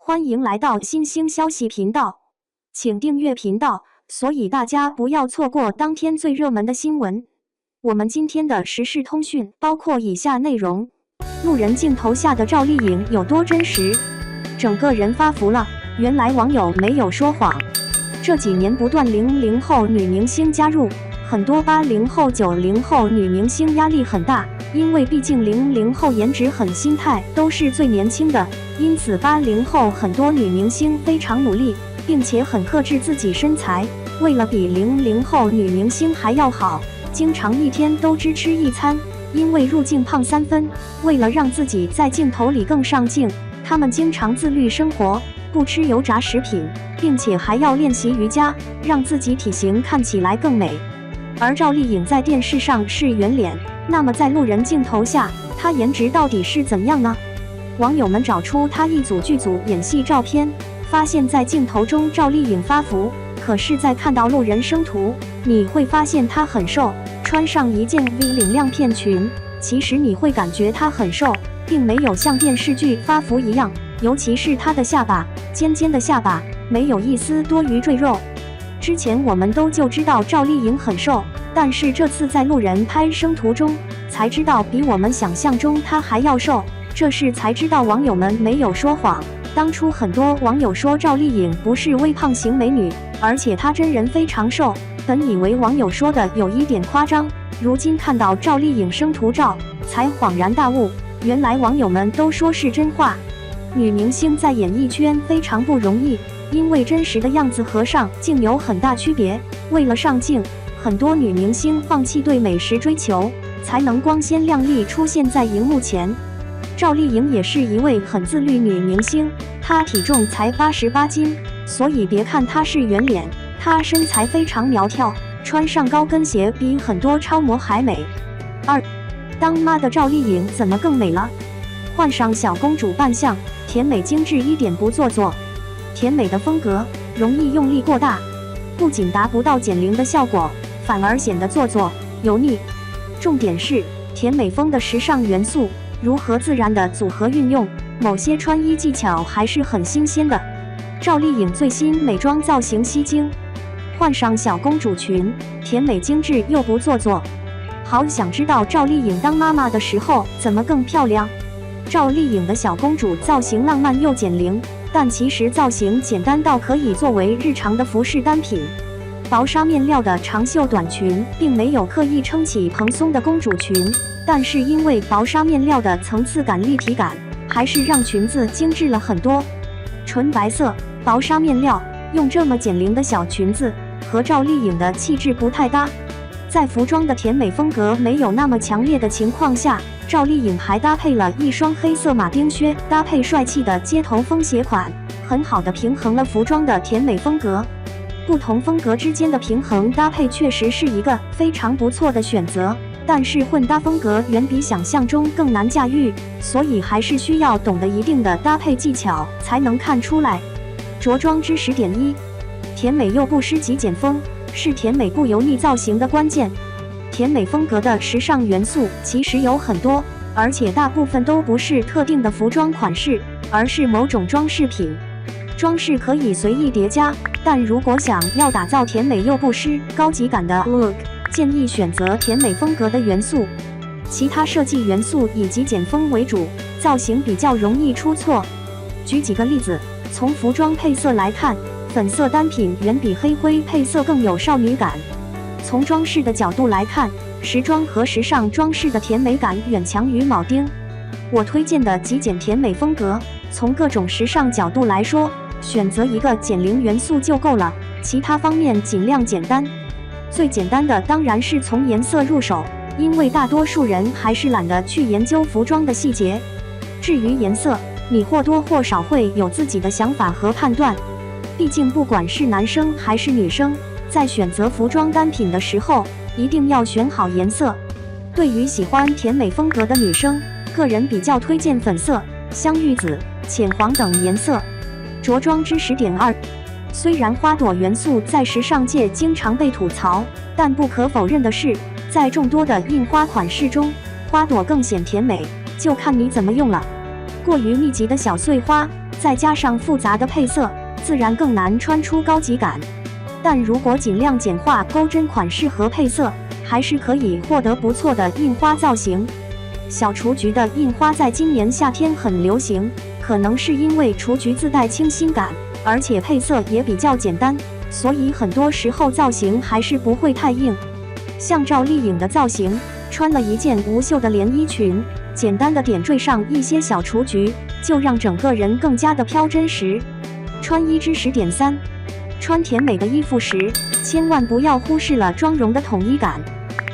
欢迎来到新兴消息频道，请订阅频道，所以大家不要错过当天最热门的新闻。我们今天的时事通讯包括以下内容：路人镜头下的赵丽颖有多真实？整个人发福了，原来网友没有说谎。这几年不断00后女明星加入，很多80后、90后女明星压力很大，因为毕竟00后颜值很，心态都是最年轻的，因此80后很多女明星非常努力，并且很克制自己身材，为了比00后女明星还要好，经常一天都只吃一餐，因为入镜胖3分，为了让自己在镜头里更上镜，她们经常自律生活，不吃油炸食品，并且还要练习瑜伽，让自己体型看起来更美。而赵丽颖在电视上是圆脸，那么在路人镜头下，她颜值到底是怎样呢？网友们找出她一组剧组演戏照片，发现在镜头中赵丽颖发福，可是在看到路人生图，你会发现她很瘦，穿上一件 V 领亮片裙，其实你会感觉她很瘦，并没有像电视剧发福一样，尤其是她的下巴，尖尖的下巴，没有一丝多余赘肉。之前我们都就知道赵丽颖很瘦，但是这次在路人拍生图中才知道比我们想象中她还要瘦，这时才知道网友们没有说谎。当初很多网友说赵丽颖不是微胖型美女，而且她真人非常瘦，本以为网友说的有一点夸张，如今看到赵丽颖生图照才恍然大悟，原来网友们都说是真话。女明星在演艺圈非常不容易，因为真实的样子和上镜有很大区别，为了上镜，很多女明星放弃对美食追求，才能光鲜亮丽出现在荧幕前。赵丽颖也是一位很自律女明星，她体重才88斤，所以别看她是圆脸，她身材非常苗条，穿上高跟鞋比很多超模还美。2. 当妈的赵丽颖怎么更美了？换上小公主扮相，甜美精致，一点不做作。甜美的风格容易用力过大，不仅达不到减龄的效果，反而显得做作油腻。重点是甜美风的时尚元素如何自然的组合运用，某些穿衣技巧还是很新鲜的。赵丽颖最新美妆造型吸睛，换上小公主裙，甜美精致又不做作。好想知道赵丽颖当妈妈的时候怎么更漂亮。赵丽颖的小公主造型浪漫又减龄，但其实造型简单到可以作为日常的服饰单品。薄纱面料的长袖短裙并没有刻意撑起蓬松的公主裙，但是因为薄纱面料的层次感、立体感，还是让裙子精致了很多。纯白色薄纱面料，用这么减龄的小裙子，和赵丽颖的气质不太搭。在服装的甜美风格没有那么强烈的情况下，赵丽颖还搭配了一双黑色马丁靴，搭配帅气的街头风鞋款，很好的平衡了服装的甜美风格。不同风格之间的平衡搭配确实是一个非常不错的选择，但是混搭风格远比想象中更难驾驭，所以还是需要懂得一定的搭配技巧才能看出来。着装知识点1：甜美又不失极简风，是甜美不油腻造型的关键。甜美风格的时尚元素其实有很多，而且大部分都不是特定的服装款式，而是某种装饰品。装饰可以随意叠加，但如果想要打造甜美又不失高级感的 look， 建议选择甜美风格的元素。其他设计元素以极简风为主，造型比较容易出错。举几个例子，从服装配色来看，粉色单品远比黑灰配色更有少女感。从装饰的角度来看，时装和时尚装饰的甜美感远强于铆钉。我推荐的极简甜美风格，从各种时尚角度来说，选择一个减龄元素就够了，其他方面尽量简单。最简单的当然是从颜色入手，因为大多数人还是懒得去研究服装的细节。至于颜色，你或多或少会有自己的想法和判断，毕竟不管是男生还是女生，在选择服装单品的时候，一定要选好颜色。对于喜欢甜美风格的女生，个人比较推荐粉色、香芋紫、浅黄等颜色。着装知识点2：虽然花朵元素在时尚界经常被吐槽，但不可否认的是，在众多的印花款式中，花朵更显甜美，就看你怎么用了。过于密集的小碎花，再加上复杂的配色，自然更难穿出高级感。但如果尽量简化钩针款式和配色，还是可以获得不错的印花造型。小雏菊的印花在今年夏天很流行，可能是因为雏菊自带清新感，而且配色也比较简单，所以很多时候造型还是不会太硬。像赵丽颖的造型，穿了一件无袖的连衣裙，简单的点缀上一些小雏菊，就让整个人更加的飘真实。穿衣知识点3：穿甜美的衣服时，千万不要忽视了妆容的统一感。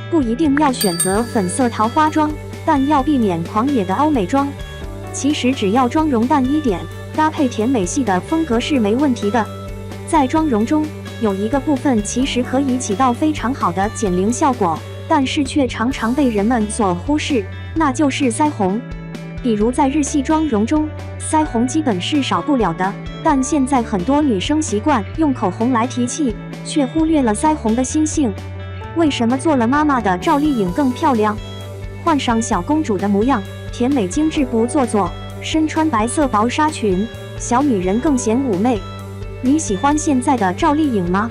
不一定要选择粉色桃花妆，但要避免狂野的欧美妆。其实只要妆容淡一点，搭配甜美系的风格是没问题的。在妆容中，有一个部分其实可以起到非常好的减龄效果，但是却常常被人们所忽视，那就是腮红。比如在日系妆容中，腮红基本是少不了的，但现在很多女生习惯用口红来提气，却忽略了腮红的新性。为什么做了妈妈的赵丽颖更漂亮？换上小公主的模样，甜美精致不做作，身穿白色薄纱裙，小女人更显妩媚。你喜欢现在的赵丽颖吗？